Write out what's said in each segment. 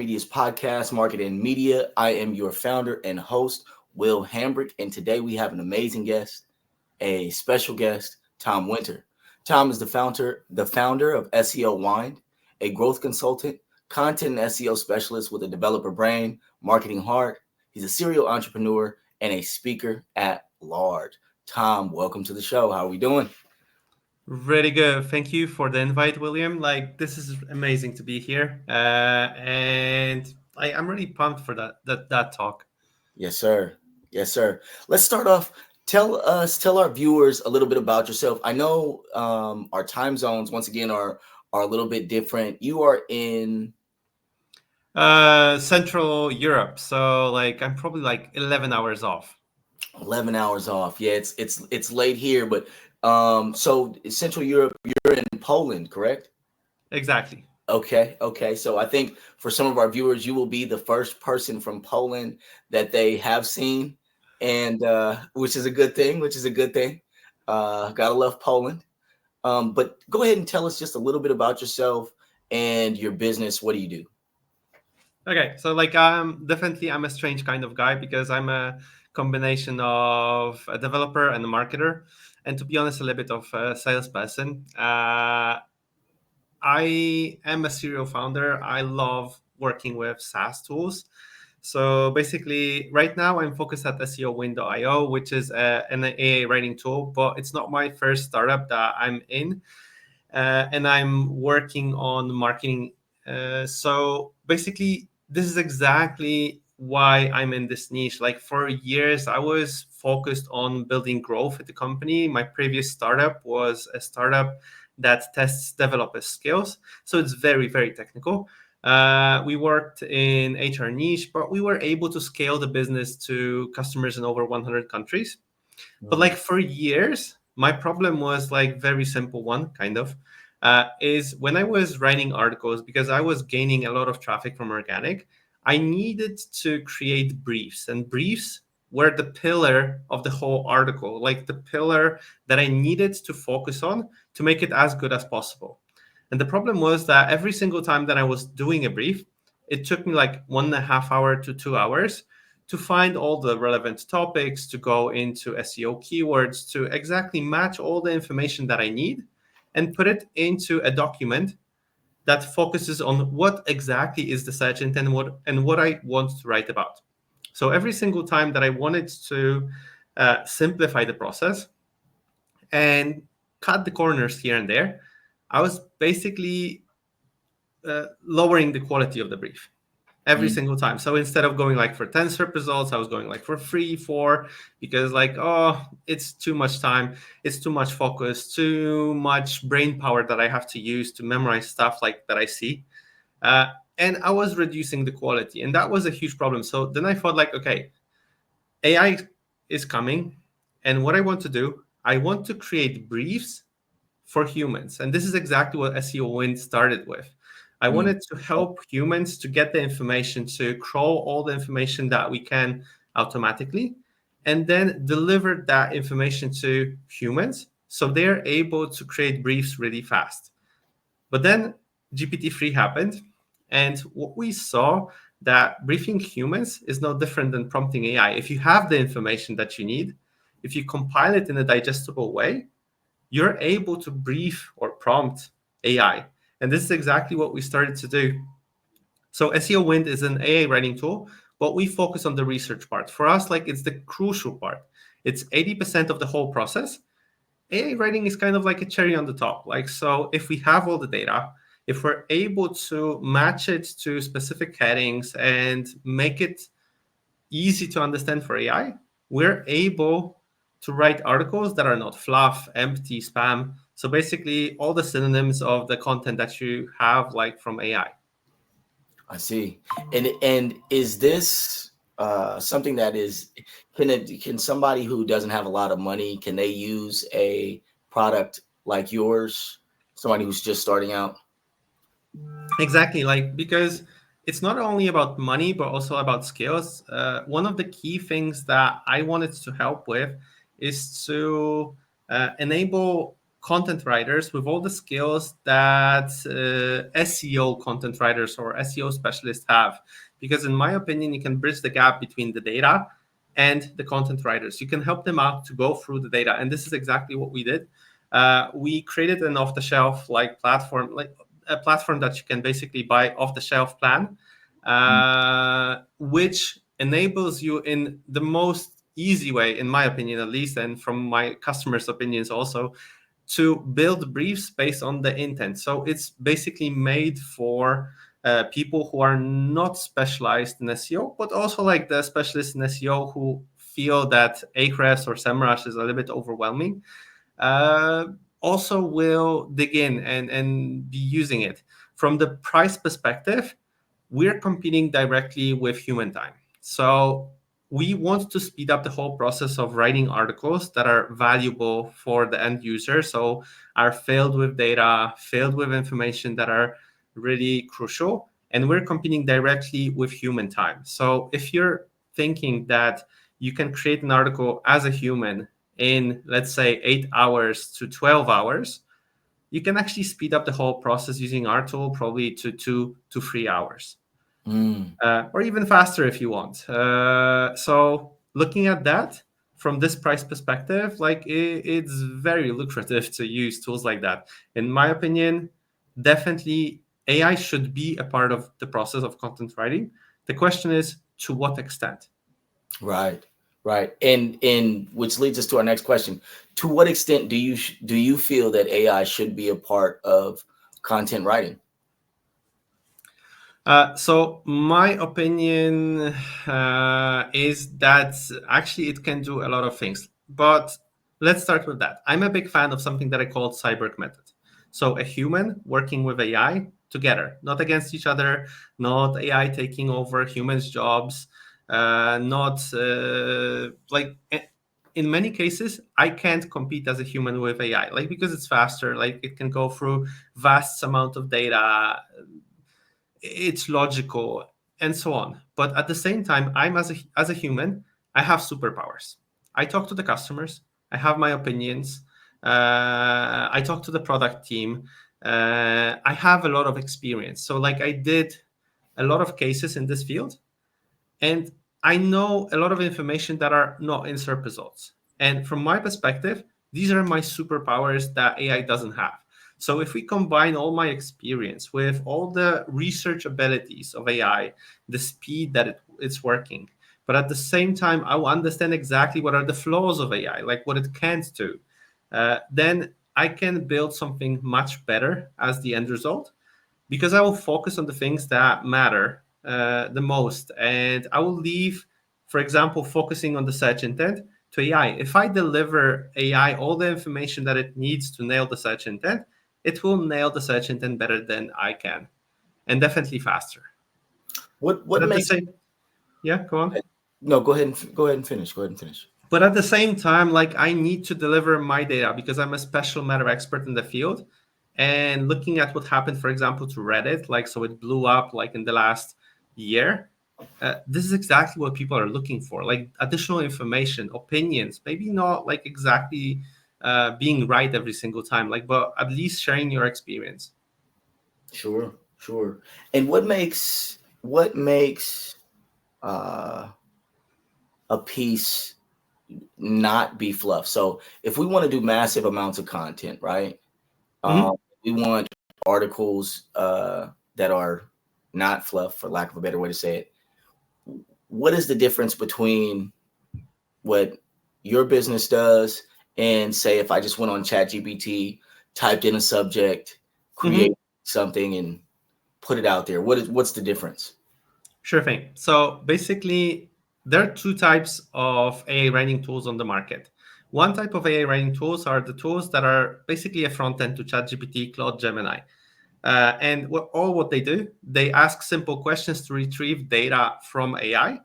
Media's podcast, Market and Media. I am your founder and host, Will Hambrick, and today we have an amazing guest, a special guest, Tom Winter. Tom is the founder of SEO Wind, a growth consultant, content and SEO specialist with a developer brain, marketing heart. He's a serial entrepreneur and a speaker at large. Tom, welcome to the show. How are we doing? Really good. Thank you for the invite, William. This is amazing to be here, and I'm really pumped for that talk. Yes, sir. Yes, sir. Let's start off. Tell our viewers a little bit about yourself. I know our time zones once again are a little bit different. You are in Central Europe, so I'm probably 11 hours off. 11 hours off. Yeah, it's late here, but so Central Europe, you're in Poland, correct? Exactly. Okay. So I think for some of our viewers, you will be the first person from Poland that they have seen, and which is a good thing. Gotta love Poland. But go ahead and tell us just a little bit about yourself and your business. What do you do? Okay, so definitely I'm a strange kind of guy because I'm a combination of a developer and a marketer, and to be honest, a little bit of a salesperson. I am a serial founder. I love working with SaaS tools. So basically, right now I'm focused at SEOWin.io, which is an AI writing tool, but it's not my first startup that I'm in. And I'm working on marketing. So basically, this is exactly why I'm in this niche. Like for years, I was focused on building growth at the company. My previous startup was a startup that tests developer skills. So it's very, very technical. We worked in HR niche, but we were able to scale the business to customers in over 100 countries. But for years, my problem was very simple one, kind of, is when I was writing articles, because I was gaining a lot of traffic from organic, I needed to create briefs, and briefs were the pillar of the whole article, like the pillar that I needed to focus on to make it as good as possible. And the problem was that every single time that I was doing a brief, it took me 1.5 hours to 2 hours to find all the relevant topics, to go into SEO keywords, to exactly match all the information that I need and put it into a document that focuses on what exactly is the search intent and what I want to write about. So every single time that I wanted to simplify the process and cut the corners here and there, I was basically lowering the quality of the brief every single time. So instead of going for 10 SERP results, I was going for 3, 4, because it's too much time, it's too much focus, too much brain power that I have to use to memorize stuff that I see. And I was reducing the quality, and that was a huge problem. So then I thought okay, AI is coming, and what I want to do, I want to create briefs for humans. And this is exactly what SEO Wind started with. I wanted to help humans to get the information, to crawl all the information that we can automatically, and then deliver that information to humans so they're able to create briefs really fast. But then GPT-3 happened, and what we saw that briefing humans is no different than prompting AI. If you have the information that you need, if you compile it in a digestible way, you're able to brief or prompt AI. And this is exactly what we started to do. So SEO Wind is an AI writing tool, but we focus on the research part. For us, it's the crucial part. It's 80% of the whole process. AI writing is kind of like a cherry on the top. So if we have all the data, if we're able to match it to specific headings and make it easy to understand for AI, we're able to write articles that are not fluff, empty, spam. So basically all the synonyms of the content that you have from AI. I see. And is this something that is can somebody who doesn't have a lot of money, can they use a product like yours? Somebody who's just starting out? Exactly, because it's not only about money, but also about skills. One of the key things that I wanted to help with is to enable content writers with all the skills that SEO content writers or SEO specialists have. Because in my opinion, you can bridge the gap between the data and the content writers. You can help them out to go through the data. And this is exactly what we did. We created an off-the-shelf platform, like a platform that you can basically buy off-the-shelf plan, which enables you in the most easy way, in my opinion at least, and from my customers' opinions also, to build briefs based on the intent. So it's basically made for people who are not specialized in SEO, but also like the specialists in SEO who feel that Ahrefs or SEMrush is a little bit overwhelming, also will dig in and be using it. From the price perspective, we're competing directly with human time. So we want to speed up the whole process of writing articles that are valuable for the end user. So are filled with data, filled with information that are really crucial. And we're competing directly with human time. So if you're thinking that you can create an article as a human in, let's say, 8 hours to 12 hours, you can actually speed up the whole process using our tool probably to 2 to 3 hours. Or even faster if you want. So looking at that from this price perspective, like it's very lucrative to use tools like that. In my opinion, definitely AI should be a part of the process of content writing. The question is, to what extent? Right, right, and which leads us to our next question: to what extent do you feel that AI should be a part of content writing? So my opinion is that actually it can do a lot of things. But let's start with that. I'm a big fan of something that I call cyborg method. So a human working with AI together, not against each other, not AI taking over humans' jobs, not in many cases, I can't compete as a human with AI, like because it's faster, like it can go through vast amount of data, it's logical and so on. But at the same time, I'm as a human, I have superpowers. I talk to the customers, I have my opinions, I talk to the product team, I have a lot of experience. So like I did a lot of cases in this field, and I know a lot of information that are not in search results. And from my perspective, these are my superpowers that AI doesn't have. So if we combine all my experience with all the research abilities of AI, the speed that it's working, but at the same time, I will understand exactly what are the flaws of AI, like what it can't do, then I can build something much better as the end result, because I will focus on the things that matter the most. And I will leave, for example, focusing on the search intent to AI. If I deliver AI all the information that it needs to nail the search intent, it will nail the search intent better than I can, and definitely faster. What But at the makes same, yeah, go on. No, go ahead and finish. Go ahead and finish. But at the same time, like I need to deliver my data because I'm a special matter expert in the field. And looking at what happened, for example, to Reddit, like so it blew up like in the last year. This is exactly what people are looking for, like additional information, opinions, maybe not like exactly being right every single time, like, but at least sharing your experience. Sure, sure. And what makes uh, a piece not be fluff? So if we want to do massive amounts of content, right? Um, Mhm. we want articles that are not fluff, for lack of a better way to say it. What is the difference between what your business does and say if I just went on ChatGPT, typed in a subject, create Mhm. something and put it out there? What's the difference? Sure thing. So basically, there are two types of AI writing tools on the market. One type of AI writing tools are the tools that are basically a front end to ChatGPT, Claude, Gemini. And what they do, they ask simple questions to retrieve data from AI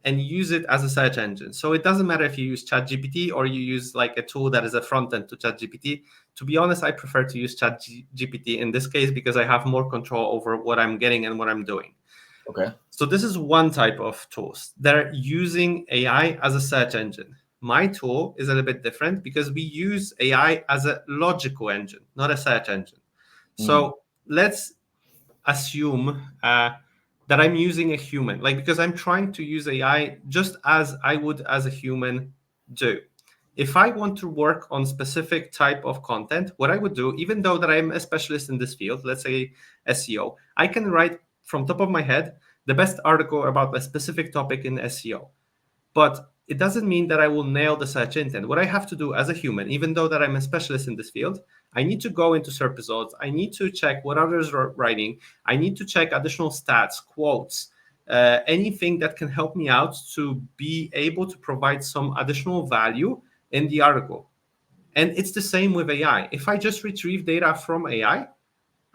and use it as a search engine. So it doesn't matter if you use ChatGPT or you use like a tool that is a front end to ChatGPT. To be honest, I prefer to use ChatGPT in this case because I have more control over what I'm getting and what I'm doing. Okay. So this is one type of tools. They're using AI as a search engine. my tool is a little bit different because we use AI as a logical engine, not a search engine. So let's assume that I'm using a human, like, because I'm trying to use AI just as I would as a human do. If I want to work on specific type of content, what I would do, even though that I'm a specialist in this field, let's say SEO, I can write from top of my head the best article about a specific topic in SEO. But it doesn't mean that I will nail the search intent. What I have to do as a human, even though that I'm a specialist in this field, I need to go into search results. I need to check what others are writing. I need to check additional stats, quotes, anything that can help me out to be able to provide some additional value in the article. And it's the same with AI. If I just retrieve data from AI,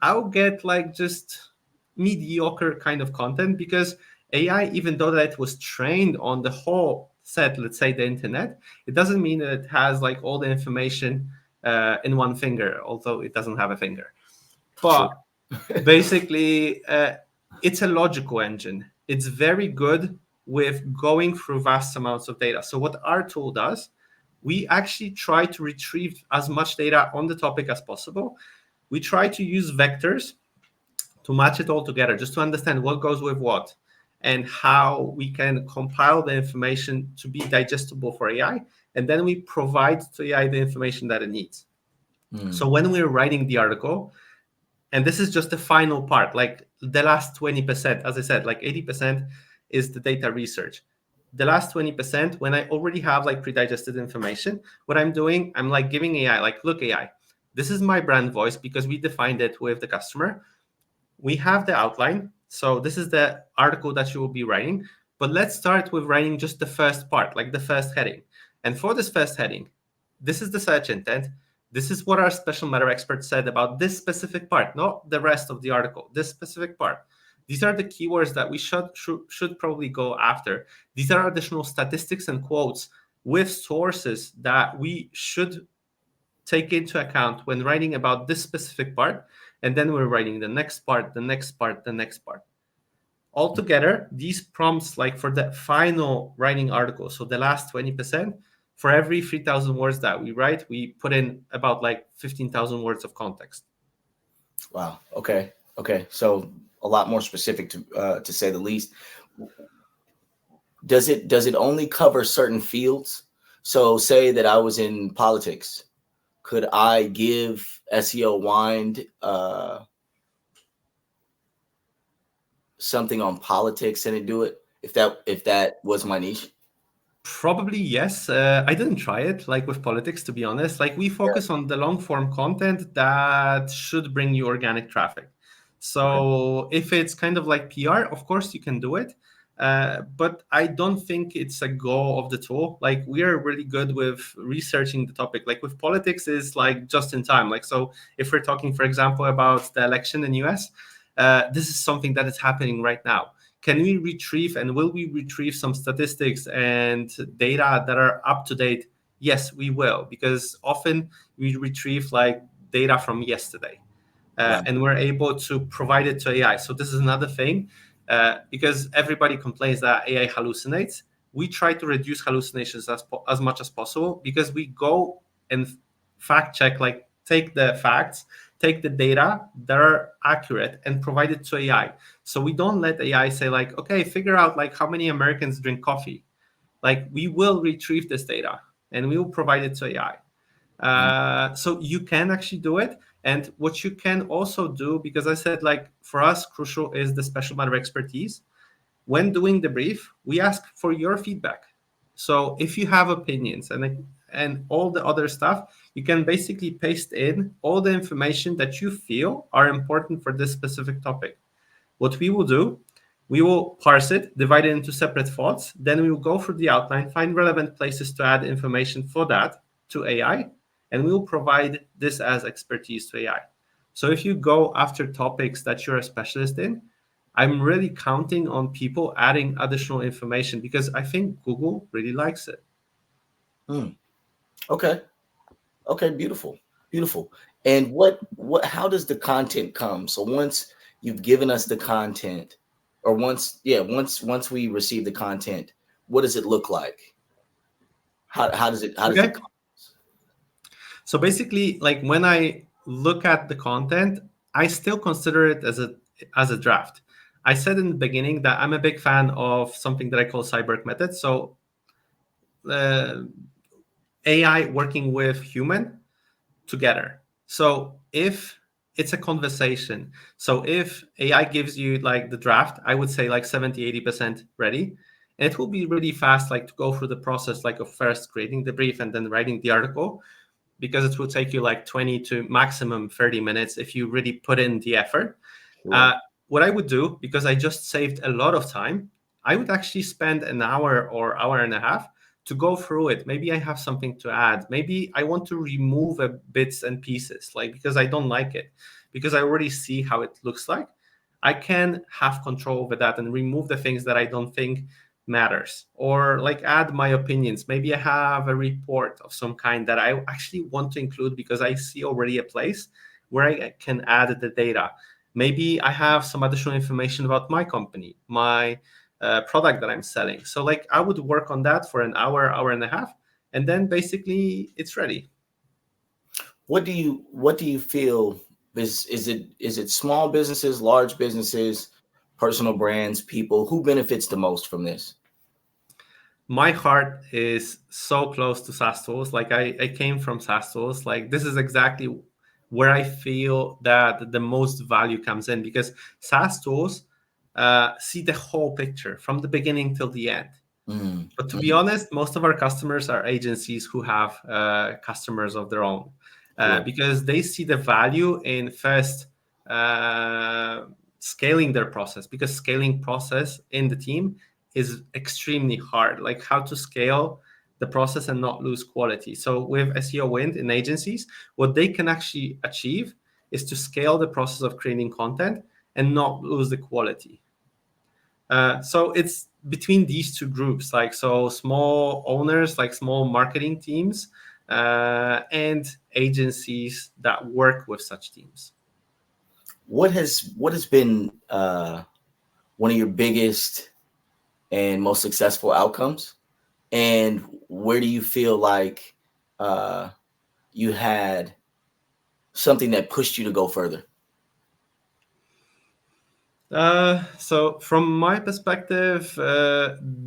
I'll get like just mediocre kind of content because AI, even though that it was trained on the whole set, let's say the internet, it doesn't mean that it has like all the information in one finger, although it doesn't have a finger. But basically, it's a logical engine. It's very good with going through vast amounts of data. So what our tool does, we actually try to retrieve as much data on the topic as possible. We try to use vectors to match it all together, just to understand what goes with what and how we can compile the information to be digestible for AI. And then we provide to AI the information that it needs. So when we're writing the article, and this is just the final part, like the last 20%, as I said, like 80% is the data research. The last 20%, when I already have like pre-digested information, what I'm doing, I'm like giving AI, like, look, AI, this is my brand voice because we defined it with the customer. We have the outline. So this is the article that you will be writing. But let's start with writing just the first part, like the first heading. And for this first heading, this is the search intent. This is what our special matter expert said about this specific part, not the rest of the article, this specific part. These are the keywords that we should probably go after. These are additional statistics and quotes with sources that we should take into account when writing about this specific part. And then we're writing the next part, the next part, the next part. Altogether, these prompts, like for the final writing article, so the last 20%, for every 3,000 words that we write, we put in about like 15,000 words of context. Wow. Okay. So a lot more specific to say the least. Does it only cover certain fields? So say that I was in politics. Could I give SEO Wind something on politics and it do it if that was my niche? Probably yes. I didn't try it like with politics, to be honest. Like we focus on the long form content that should bring you organic traffic. So if it's kind of like PR, of course you can do it. But I don't think it's a goal of the tool. Like we are really good with researching the topic. Like with politics is like just in time. Like, so if we're talking, for example, about the election in US, this is something that is happening right now. Can we retrieve and will we retrieve some statistics and data that are up to date? Yes, we will, because often we retrieve like data from yesterday and we're able to provide it to AI. So this is another thing because everybody complains that AI hallucinates. We try to reduce hallucinations as much as possible because we go and fact check, like take the facts, take the data that are accurate and provide it to AI. So we don't let AI say like, okay, figure out like how many Americans drink coffee. Like we will retrieve this data and we will provide it to AI. So you can actually do it. And what you can also do, because I said like for us, crucial is the special matter expertise. When doing the brief, we ask for your feedback. So if you have opinions and all the other stuff, you can basically paste in all the information that you feel are important for this specific topic. What we will do, we will parse it, divide it into separate thoughts. Then we will go through the outline, find relevant places to add information for that to AI, and we will provide this as expertise to AI. So if you go after topics that you're a specialist in, I'm really counting on people adding additional information because I think Google really likes it. Okay, beautiful. And how does the content come? So once you've given us the content, or once we receive the content, what does it look like? How does it Okay. come? So basically, like when I look at the content, I still consider it as a draft. I said in the beginning that I'm a big fan of something that I call cyborg method. So uh, AI working with human together. So if it's a conversation, so if AI gives you like the draft, I would say like 70-80% ready. And it will be really fast, like to go through the process, like of first creating the brief and then writing the article, because it will take you like 20 to maximum 30 minutes if you really put in the effort. Sure. Uh, what I would do, because I just saved a lot of time, I would actually spend an hour or hour and a half to go through it. Maybe I have something to add. Maybe I want to remove a bits and pieces, like because I don't like it, because I already see how it looks like. I can have control over that and remove the things that I don't think matters, or like add my opinions. Maybe I have a report of some kind that I actually want to include because I see already a place where I can add the data. Maybe I have some additional information about my company, my product that I'm selling. So like I would work on that for an hour, hour and a half, and then basically it's ready. What do you feel is it small businesses, large businesses, personal brands, people who benefits the most from this? My heart is so close to SaaS tools. Like I came from SaaS tools. Like this is exactly where I feel that the most value comes in, because SaaS tools see the whole picture from the beginning till the end. Mm, But to be mm, honest, most of our customers are agencies who have customers of their own, sure. because they see the value in first uh, scaling their process, because scaling process in the team is extremely hard. Like how to scale the process and not lose quality. So with SEO Wind in agencies, what they can actually achieve is to scale the process of creating content and not lose the quality. So it's between these two groups, like so small owners, like small marketing teams, and agencies that work with such teams. What has been one of your biggest and most successful outcomes? And where do you feel like uh, you had something that pushed you to go further? So from my perspective,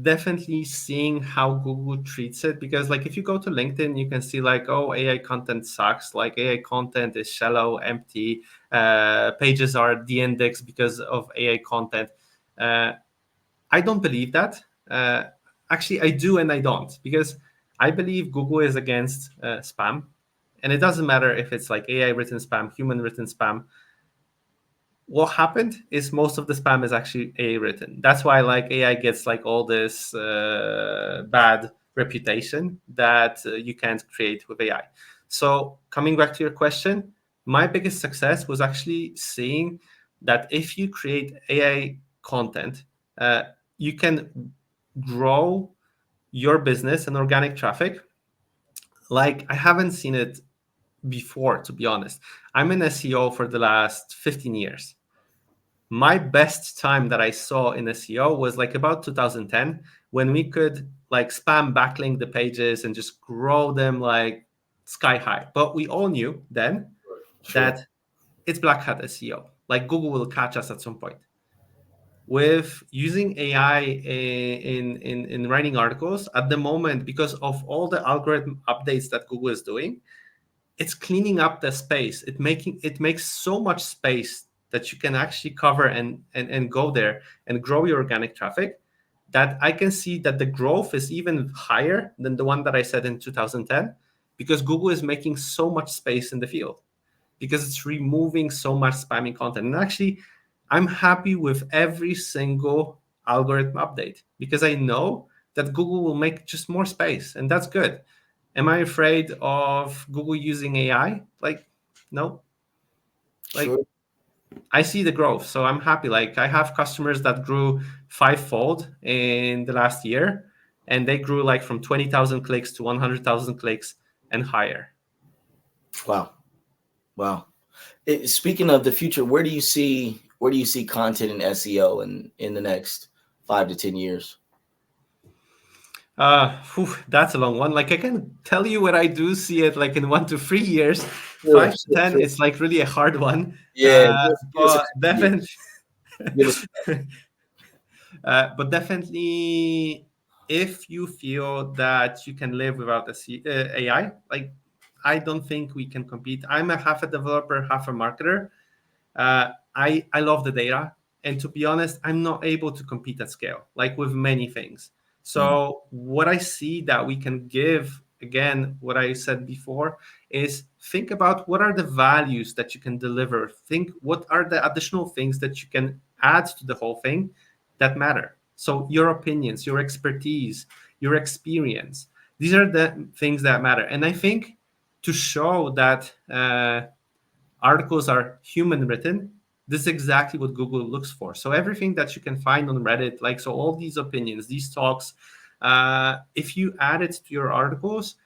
definitely seeing how Google treats it, because like if you go to LinkedIn, you can see like, oh, AI content sucks. Like AI content is shallow, empty. Pages are de-indexed because of AI content. Uh, I don't believe that. Uh, Actually, I do and I don't, because I believe Google is against spam, and it doesn't matter if it's like AI written spam, human written spam. What happened is most of the spam is actually AI written. That's why like AI gets like all this bad reputation that you can't create with AI. So coming back to your question, my biggest success was actually seeing that if you create AI content, uh, you can grow your business and organic traffic like I haven't seen it before, to be honest. I'm in SEO for the last 15 years. My best time that I saw in SEO was like about 2010, when we could like spam backlink the pages and just grow them like sky high. But we all knew then Sure. that it's black hat SEO. Like Google will catch us at some point. With using AI in writing articles at the moment, because of all the algorithm updates that Google is doing, it's cleaning up the space. It makes so much space that you can actually cover and go there and grow your organic traffic, that I can see that the growth is even higher than the one that I said in 2010, because Google is making so much space in the field, because it's removing so much spamming content. And actually, I'm happy with every single algorithm update, because I know that Google will make just more space, and that's good. Am I afraid of Google using AI? Like, no. Like, Sure. I see the growth, so I'm happy. Like, I have customers that grew fivefold in the last year, and they grew like from 20,000 clicks to 100,000 clicks and higher. Wow. Wow. Speaking of the future, where do you see content in SEO in the next 5 to 10 years? That's a long one. Like I can tell you what I do see it like in 1 to 3 years. Sure, 5 to 10, sure. it's like really a hard one. Yeah, give us an But idea. definitely, Give us. but definitely, if you feel that you can live without AI, like I don't think we can compete. I'm a half a developer, half a marketer. I love the data, and to be honest, I'm not able to compete at scale, like with many things. Mm, So what I see that we can give, again, what I said before, is think about what are the values that you can deliver. Think what are the additional things that you can add to the whole thing that matter. So your opinions, your expertise, your experience, these are the things that matter. And I think to show that articles are human written, this is exactly what Google looks for. So everything that you can find on Reddit, like so all these opinions, these talks, if you add it to your articles,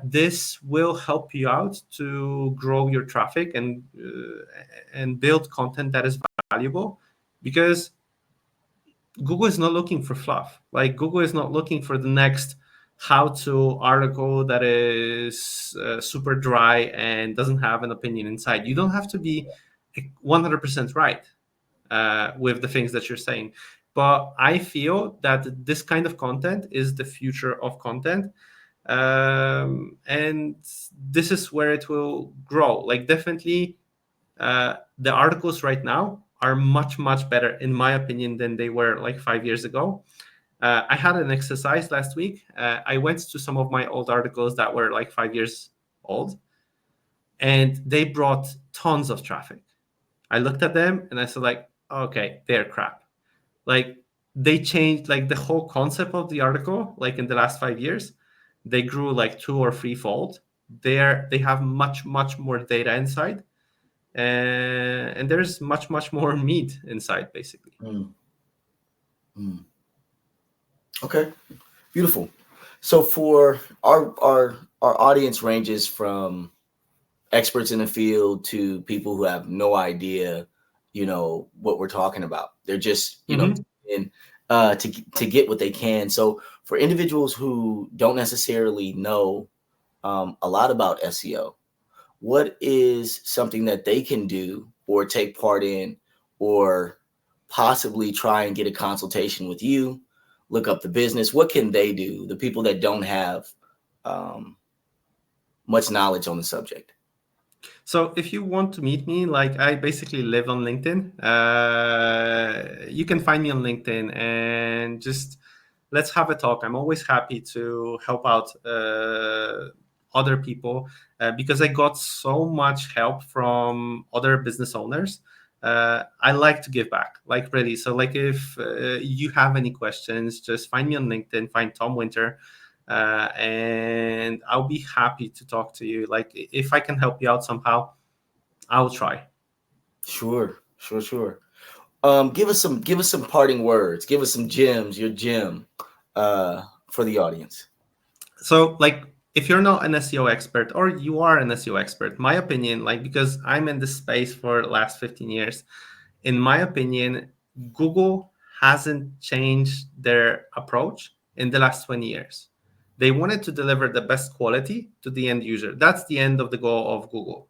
this will help you out to grow your traffic and build content that is valuable, because Google is not looking for fluff. Like Google is not looking for the next how-to article that is super dry and doesn't have an opinion inside. You don't have to be 100% right with the things that you're saying. But I feel that this kind of content is the future of content. And this is where it will grow. Like definitely the articles right now are much much better in my opinion than they were like 5 years ago. I had an exercise last week. I went to some of my old articles that were like 5 years old, and they brought tons of traffic. I looked at them and I said like, okay, they're crap. Like they changed like the whole concept of the article like in the last 5 years. They grew like 2 or 3 fold. They have much much more data inside, and there's much much more meat inside basically. mm, mm. Okay, beautiful. So for our audience ranges from experts in the field to people who have no idea, what we're talking about. They're just, Hmm. in to get what they can. So for individuals who don't necessarily know a lot about SEO, what is something that they can do or take part in, or possibly try and get a consultation with you, look up the business? What can they do, the people that don't have um, much knowledge on the subject? So if you want to meet me, like I basically live on LinkedIn. You can find me on LinkedIn and just let's have a talk. I'm always happy to help out other people because I got so much help from other business owners. I like to give back, like really. So like if you have any questions, just find me on LinkedIn, find Tom Winter, and I'll be happy to talk to you. Like if I can help you out somehow, I'll try. Sure, sure, sure. Give us some parting words. Give us some gems, your gem, for the audience. So like if you're not an SEO expert or you are an SEO expert, my opinion, like because I'm in this space for the last 15 years, in my opinion, Google hasn't changed their approach in the last 20 years. They wanted to deliver the best quality to the end user. That's the end of the goal of Google.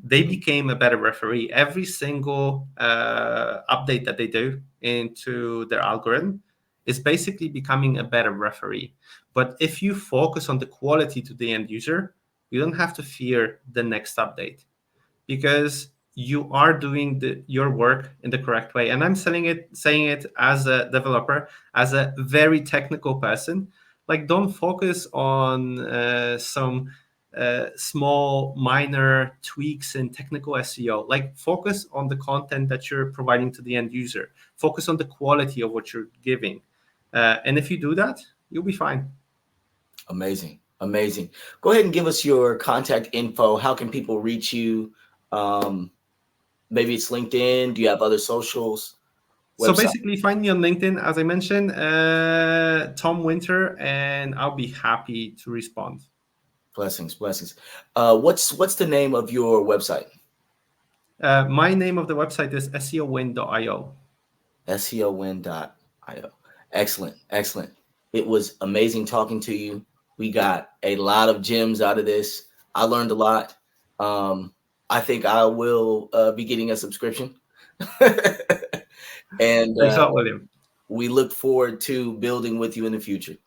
They became a better referee. Every single update that they do into their algorithm is basically becoming a better referee. But if you focus on the quality to the end user, you don't have to fear the next update because you are doing your work in the correct way. And I'm saying it as a developer, as a very technical person. Like, don't focus on some small minor tweaks in technical SEO. Like, focus on the content that you're providing to the end user. Focus on the quality of what you're giving. And if you do that, you'll be fine. Amazing, amazing. Go ahead and give us your contact info. How can people reach you? Um, Maybe it's LinkedIn. Do you have other socials, So website? basically, find me on LinkedIn, as I mentioned, Tom Winter, and I'll be happy to respond. Blessings, blessings. What's the name of your website? My name of the website is seowin.io. SEOwin.io. Excellent, excellent. It was amazing talking to you. We got a lot of gems out of this. I learned a lot. Um, I think I will be getting a subscription. And Thanks a lot, William. we look forward to building with you in the future.